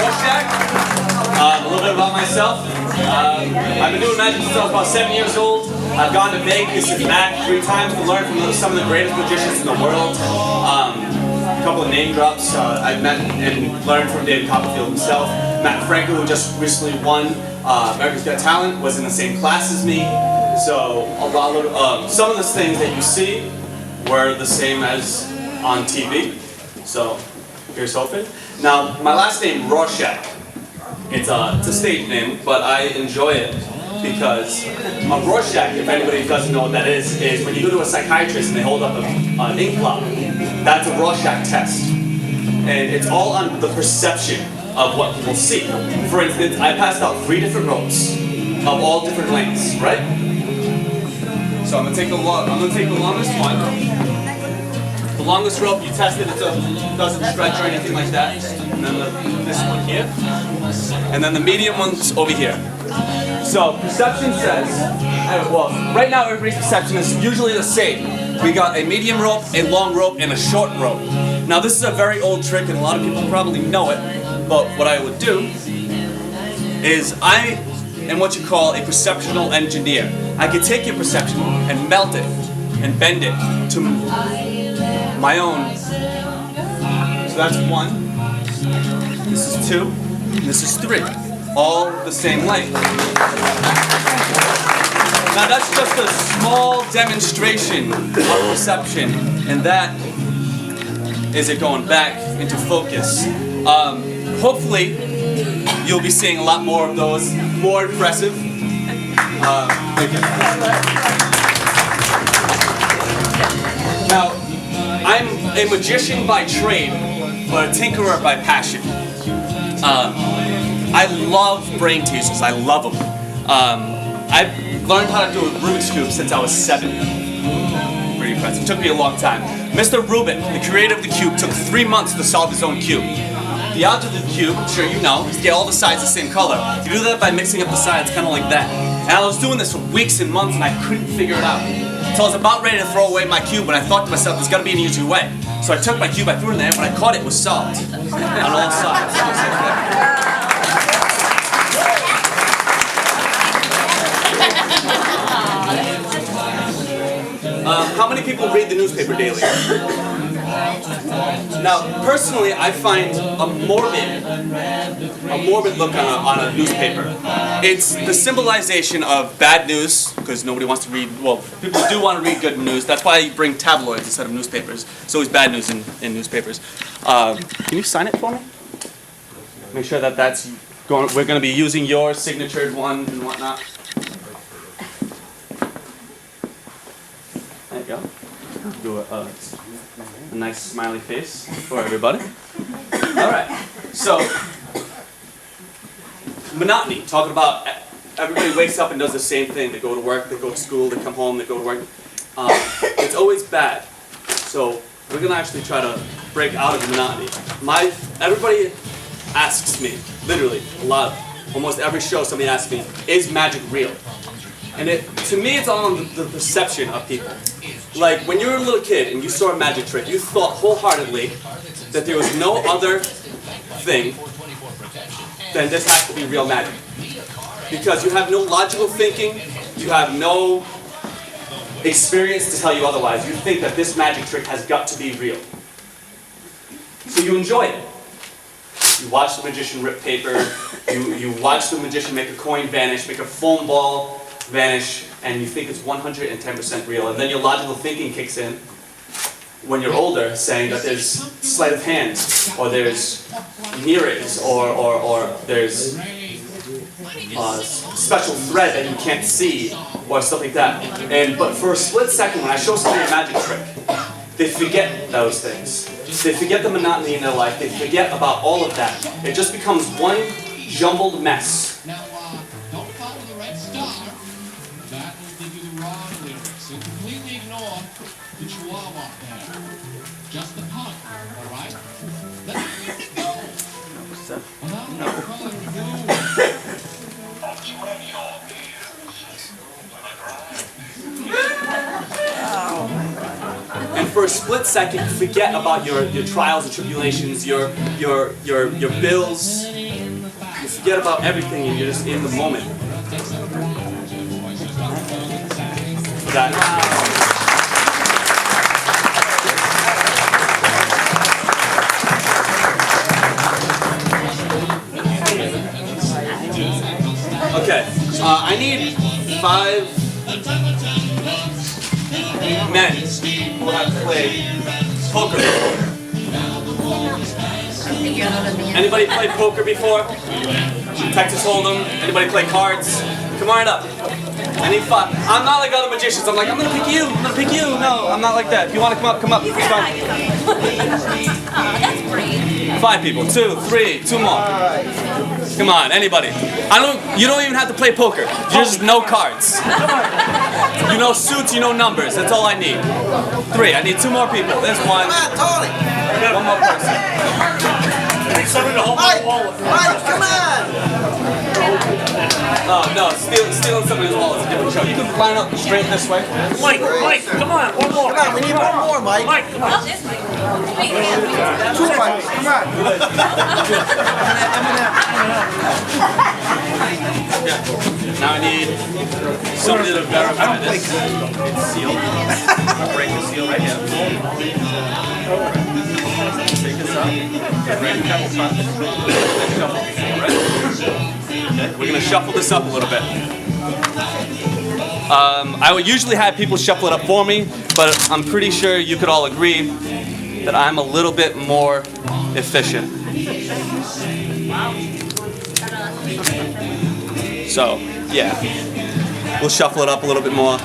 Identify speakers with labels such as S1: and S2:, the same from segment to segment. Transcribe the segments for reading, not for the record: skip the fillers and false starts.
S1: Rorschach. A little bit about myself. I've been doing magic since I was about 7 years old. I've gone to Vegas and back 3 times to learn from some of the greatest magicians in the world. A couple of name drops. I've met and learned from David Copperfield himself. Matt Franco, who just recently won America's Got Talent, was in the same class as me. So a lot of some of the things that you see were the same as on TV. So here's hoping. Now my last name Rorschach. It's a stage name, but I enjoy it because a Rorschach, if anybody doesn't know what that is when you go to a psychiatrist and they hold up an ink blot. That's a Rorschach test, and it's all on the perception of what people see. For instance, I passed out 3 different ropes of all different lengths, right? So I'm gonna take the longest one. The longest rope, you test it, it doesn't stretch or anything like that. And then this one here. And then the medium one's over here. So perception says, well, right now everybody's perception is usually the same. We got a medium rope, a long rope, and a short rope. Now this is a very old trick and a lot of people probably know it, but what I would do is I am what you call a perceptional engineer. I could take your perception and melt it and bend it to my own. So that's 1, this is 2, and this is 3. All the same length. Now that's just a small demonstration of perception, and that is it going back into focus. Hopefully you'll be seeing a lot more of those, more impressive. Thank you. Now, I'm a magician by trade, but a tinkerer by passion. I love brain teasers, I love them. I've learned how to do a Rubik's Cube since I was 7. Pretty impressive, it took me a long time. Mr. Rubin, the creator of the cube, took 3 months to solve his own cube. The object of the cube, I'm sure you know, is to get all the sides the same color. You do that by mixing up the sides, kind of like that. And I was doing this for weeks and months and I couldn't figure it out. So I was about ready to throw away my cube when I thought to myself, there's gotta be an easier way. So I took my cube, I threw it in there, and when I caught it, it was solved. On all sides. How many people read the newspaper daily? Now, personally, I find a morbid look on a newspaper. It's the symbolization of bad news, because nobody wants to read, well, people do want to read good news. That's why you bring tabloids instead of newspapers. It's always bad news in newspapers. Can you sign it for me? Make sure that that's going, we're going to be using your signatured one and whatnot. There you go. Do a nice smiley face for everybody. Alright, so monotony, talking about everybody wakes up and does the same thing. They go to work, they go to school, they come home, they go to work. It's always bad. So we're going to actually try to break out of the monotony. Everybody asks me, literally, almost every show somebody asks me, is magic real? And to me, it's all on the perception of people. Like, when you were a little kid and you saw a magic trick, you thought wholeheartedly that there was no other thing than this has to be real magic. Because you have no logical thinking, you have no experience to tell you otherwise. You think that this magic trick has got to be real. So you enjoy it. You watch the magician rip paper, you watch the magician make a coin vanish, make a foam ball vanish, and you think it's 110% real. And then your logical thinking kicks in when you're older, saying that there's sleight of hand, or there's mirrors, or there's special thread that you can't see, or stuff like that. But for a split second, when I show somebody a magic trick, they forget those things. They forget the monotony in their life. They forget about all of that. It just becomes one jumbled mess.
S2: Don't follow the red star. That will give you the wrong lyrics. So completely ignore the chihuahua there. Just the punk, all right? Let's go.
S1: And for a split second, forget about your trials and tribulations, your bills, You forget about everything and you're just in the moment. Got it. Okay, I need 5 men who have played poker before. Anybody play poker before? Texas Hold'em? Anybody play cards? Come on up. I need 5. I'm not like other magicians. I'm like, I'm gonna pick you. I'm gonna pick you. No, I'm not like that. If you want to come up, come up. It's fine.
S3: That's great.
S1: 5 people. 2, 3, 2 more. Come on, anybody. You don't even have to play poker. You just know cards. You know suits, you know numbers. That's all I need. 3. I need 2 more people. There's 1.
S4: Come on, Tony.
S1: 1 more person.
S4: Mike, come on.
S1: Oh no, stealing somebody's wallet is a different show. You can line up straight this way.
S5: Mike, come on, one more.
S4: Come on, we need one more, Mike.
S5: Mike, come on.
S3: Oh, this way. Wait,
S4: Two Mike, come on.
S1: Now I need somebody to verify this. It's sealed. Break the seal right here. Take this out. Break a couple times. Okay, we're gonna shuffle this up a little bit. I would usually have people shuffle it up for me, but I'm pretty sure you could all agree that I'm a little bit more efficient. So, yeah, we'll shuffle it up a little bit more.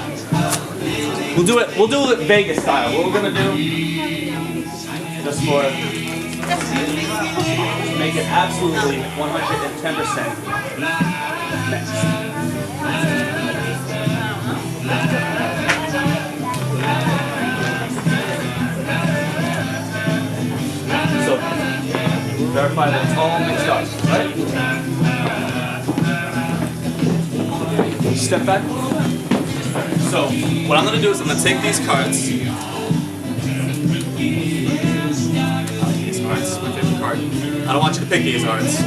S1: We'll do it Vegas style. What we're gonna do, just for make it absolutely 110% next. So, verify that it's all mixed up, right? Step back. So, what I'm going to do is I'm going to take these cards. These cards, my favorite card. I don't want you to pick these cards.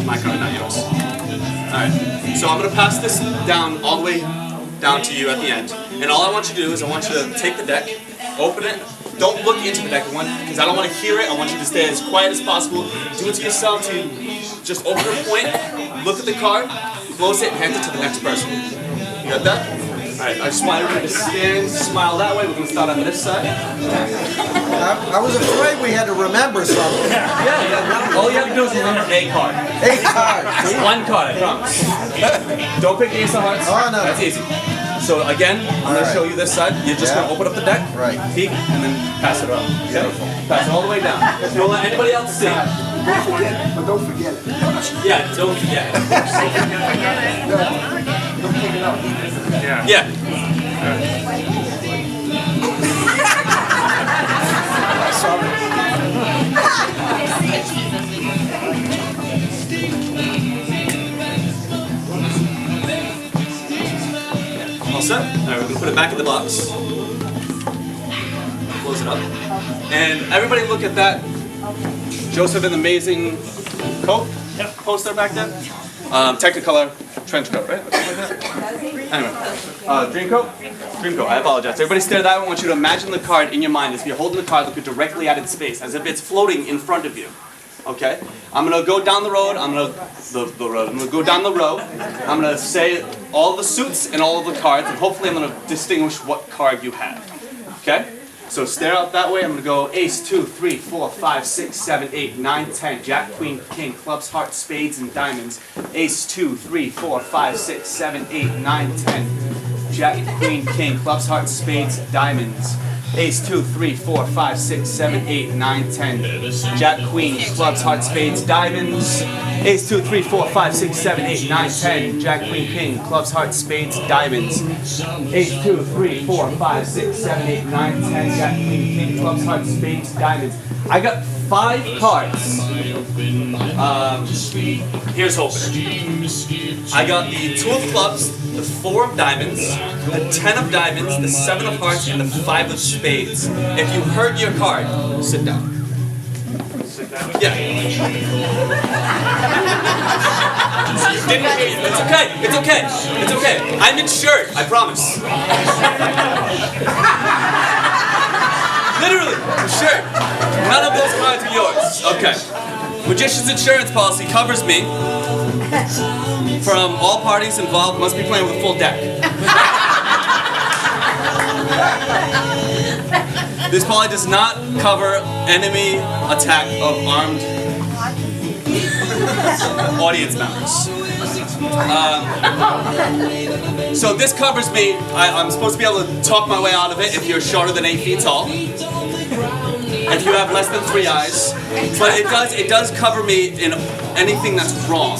S1: My card, not yours. Alright, so I'm going to pass this down all the way down to you at the end. And all I want you to do is I want you to take the deck, open it. Don't look into the deck because I don't want to hear it. I want you to stay as quiet as possible. Do it to yourself to just open the point, look at the card, close it, and hand it to the next person. You got that? Alright, I just want everybody to stand, smile that way. We're going to start on this side.
S4: I was afraid we had to remember something.
S1: Yeah. All you have to do is remember a card.
S4: 8 cards.
S1: Just 1 card, I promise. Don't pick the ace of hearts.
S4: Oh, no.
S1: That's easy. So again, I'm going to show you this side. You're just going to open up the deck,
S4: Right.
S1: peek, and then pass it around. Okay? Pass it all the way down. Don't let anybody else see.
S4: But don't forget it.
S1: Yeah, don't forget.
S4: Don't pick it up.
S1: Yeah. All set? Alright, we're going to put it back in the box. Close it up. And everybody look at that Joseph and the Amazing coat poster back there. Technicolor trench coat, right? Anyway, dream coat? Dream coat, I apologize. Everybody stare at that one. I want you to imagine the card in your mind. If you're holding the card, look it directly at its face, as if it's floating in front of you. Okay? I'm going to go down the road. I'm going to go down the row. I'm going to say all the suits and all of the cards, and hopefully I'm going to distinguish what card you have. Okay? So stare out that way. I'm going to go ace, 2, 3, 4, 5, 6, 7, 8, 9, 10, jack, queen, king, clubs, hearts, spades, and diamonds. Ace, 2, 3, 4, 5, 6, 7, 8, 9, 10, jack, queen, king, clubs, hearts, spades, diamonds. Ace, 2, 3, 4, 5, 6, 7, 8, 9, 10. Jack, queen, clubs, hearts, spades, diamonds. Ace, 2, 3, 4, 5, 6, 7, 8, 9, 10. Jack, queen, king, clubs, hearts, spades, diamonds. Ace, 2, 3, 4, 5, 6, 7, 8, 9, 10. Jack, queen, king, clubs, hearts, spades, diamonds. I got 5 cards. Here's hoping. I got the 2 of clubs, the 4 of diamonds, the 10 of diamonds, the 7 of hearts, and the 5 of spades. If you heard your card, sit down. Sit down? Yeah. Didn't hear you. It's okay. It's okay. It's okay. I'm insured. I promise. Literally, insured. None of those cards are yours. Okay. Magician's insurance policy covers me from all parties involved. Must be playing with a full deck. This poly does not cover enemy attack of armed audience members. So this covers me. I'm supposed to be able to talk my way out of it if you're shorter than 8 feet tall. If you have less than 3 eyes. But it does cover me in anything that's wrong.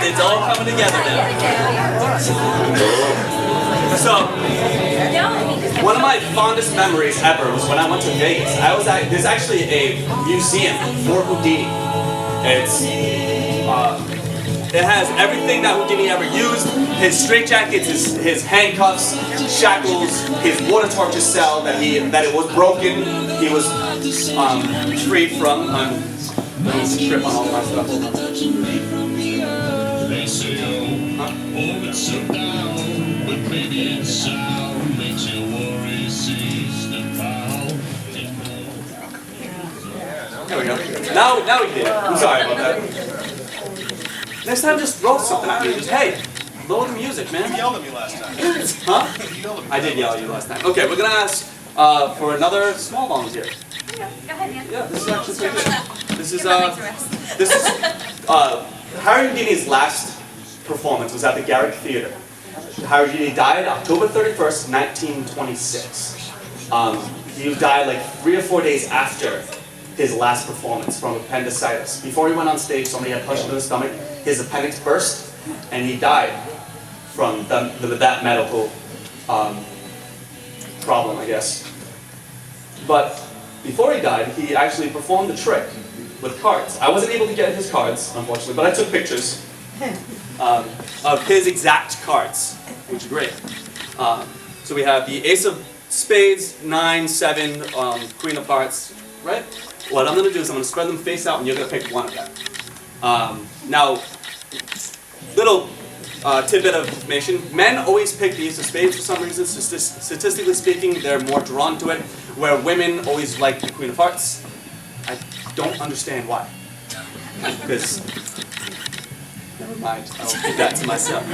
S1: It's all coming together now. So, one of my fondest memories ever was when I went to Vegas. There's actually a museum for Houdini. It has everything that Houdini ever used: his straitjackets, his handcuffs, shackles, his water torture cell that it was broken. He was freed from. Let me strip on all my stuff.
S2: They say, oh, it's so down, but maybe it's sound, makes your worry cease to pound.
S1: There we go. Now we did it. I'm sorry about that. Next time, just throw something at me. Just, hey, lower the music, man.
S3: You yelled at me last time.
S1: Huh?
S3: You yelled at me.
S1: I did yell at you last time. Okay, we're gonna ask for another small volunteer.
S6: Go ahead, Ian.
S1: Yeah, this is actually pretty good. This is Harry Houdini's last performance was at the Garrick Theater. Harry Houdini died October 31st, 1926. He died like 3 or 4 days after his last performance from appendicitis. Before he went on stage, somebody had punched him in the stomach. His appendix burst, and he died from that medical problem, I guess. But before he died, he actually performed the trick with cards. I wasn't able to get his cards, unfortunately, but I took pictures of his exact cards, which are great. So we have the Ace of Spades, 9, 7, Queen of Hearts, right? What I'm going to do is I'm going to spread them face out, and you're going to pick one of them. Now, little tidbit of information. Men always pick the Ace of Spades for some reason. Statistically speaking, they're more drawn to it, where women always like the Queen of Hearts. I don't understand why. Because, never mind, I'll keep that to myself.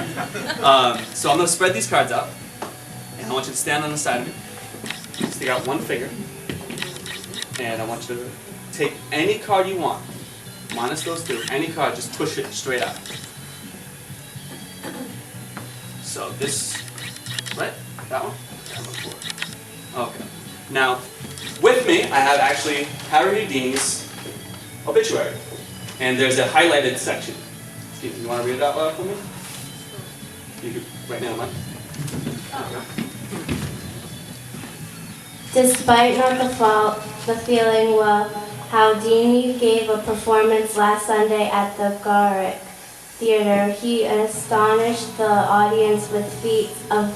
S1: So I'm going to spread these cards out, and I want you to stand on the side of me. Stick out one finger, and I want you to take any card you want, minus those two, any card, just push it straight out. So this, right? That one? Okay. Now, with me, I have actually Harry Houdini's obituary. And there's a highlighted section. Steve, you want to read it out loud for me? You could right now, Mike.
S7: Despite not the feeling well, Houdini gave a performance last Sunday at the Garrick Theater. He astonished the audience with feats of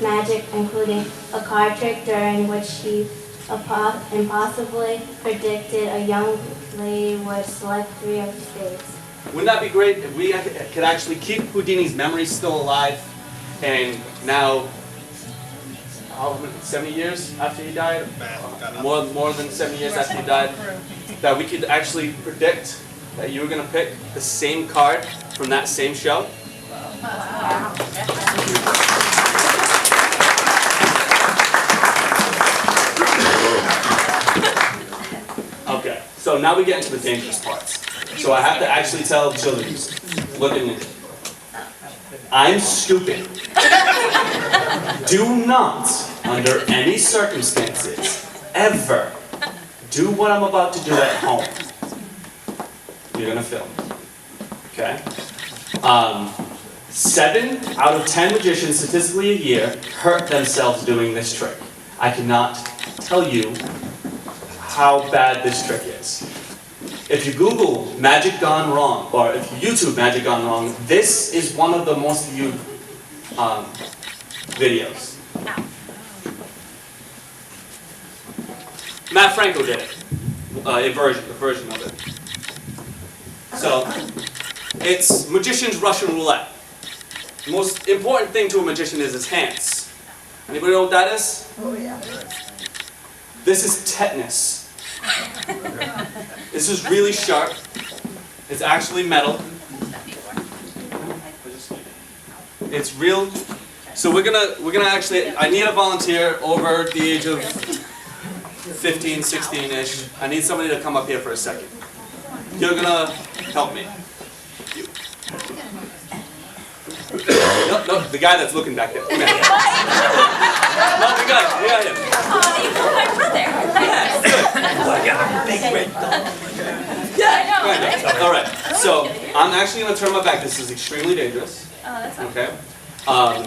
S7: magic, including a card trick during which he impossibly predicted a young lady would select 3 of spades.
S1: Wouldn't that be great if we could actually keep Houdini's memory still alive, and now, 70 years after he died, more than 70 years after he died, that we could actually predict that you were going to pick the same card from that same show? Okay, so now we get into the dangerous parts. So I have to actually tell the children, look at me. I'm stupid. Do not, under any circumstances, ever do what I'm about to do at home. You're gonna film. Okay? 7 out of 10 magicians statistically a year hurt themselves doing this trick. I cannot tell you how bad this trick is. If you Google magic gone wrong, or if you YouTube magic gone wrong, this is one of the most viewed videos. Matt Franco did it, a version of it. So, it's magician's Russian roulette. The most important thing to a magician is his hands. Anybody know what that is?
S3: Oh, yeah.
S1: This is tetanus. This is really sharp. It's actually metal. It's real. So we're gonna actually, I need a volunteer over the age of 15, 16-ish. I need somebody to come up here for a second. You're gonna help me. You. No, the guy that's looking back there. Come here. No, the guy. Yeah, yeah.
S6: You know my brother. Yeah, I know.
S1: Right. All right. So I'm actually gonna turn my back. This is extremely dangerous.
S6: Oh, that's not
S1: Okay.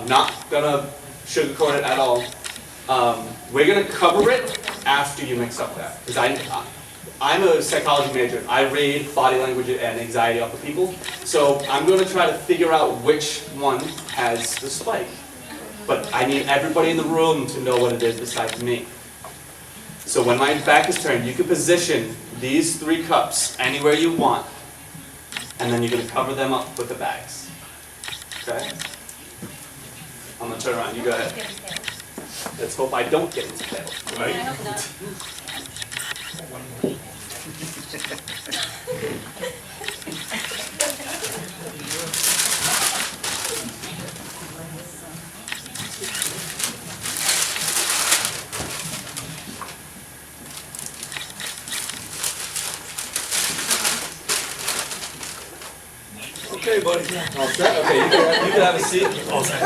S1: Not gonna sugarcoat it at all. We're gonna cover it after you mix up that, because I'm a psychology major. I read body language and anxiety off of people. So I'm going to try to figure out which one has the spike. But I need everybody in the room to know what it is besides me. So when my back is turned, you can position these 3 cups anywhere you want. And then you're going to cover them up with the bags. Okay? I'm going to turn around. You go ahead. Let's hope I don't get into fail. Right?
S6: I hope not.
S1: Okay, buddy. All set? Okay, you can have a seat. All set.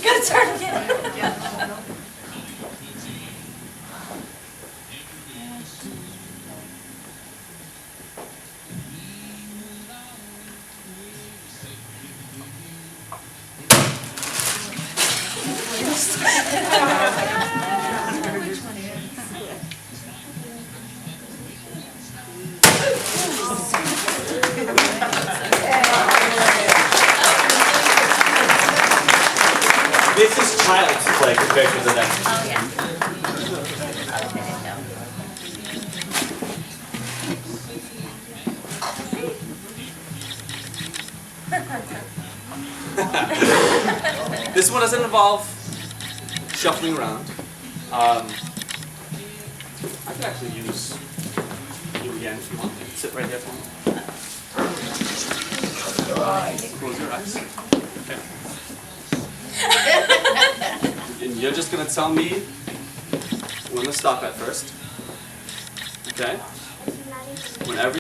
S6: Gotta turn again.
S1: This is child's play compared to the next.
S6: Oh, yeah.
S1: This one doesn't involve shuffling around. I can actually use you again if you want. Sit right here for me. Close your eyes. Okay. And you're just going to tell me when to stop at first. Okay? Whenever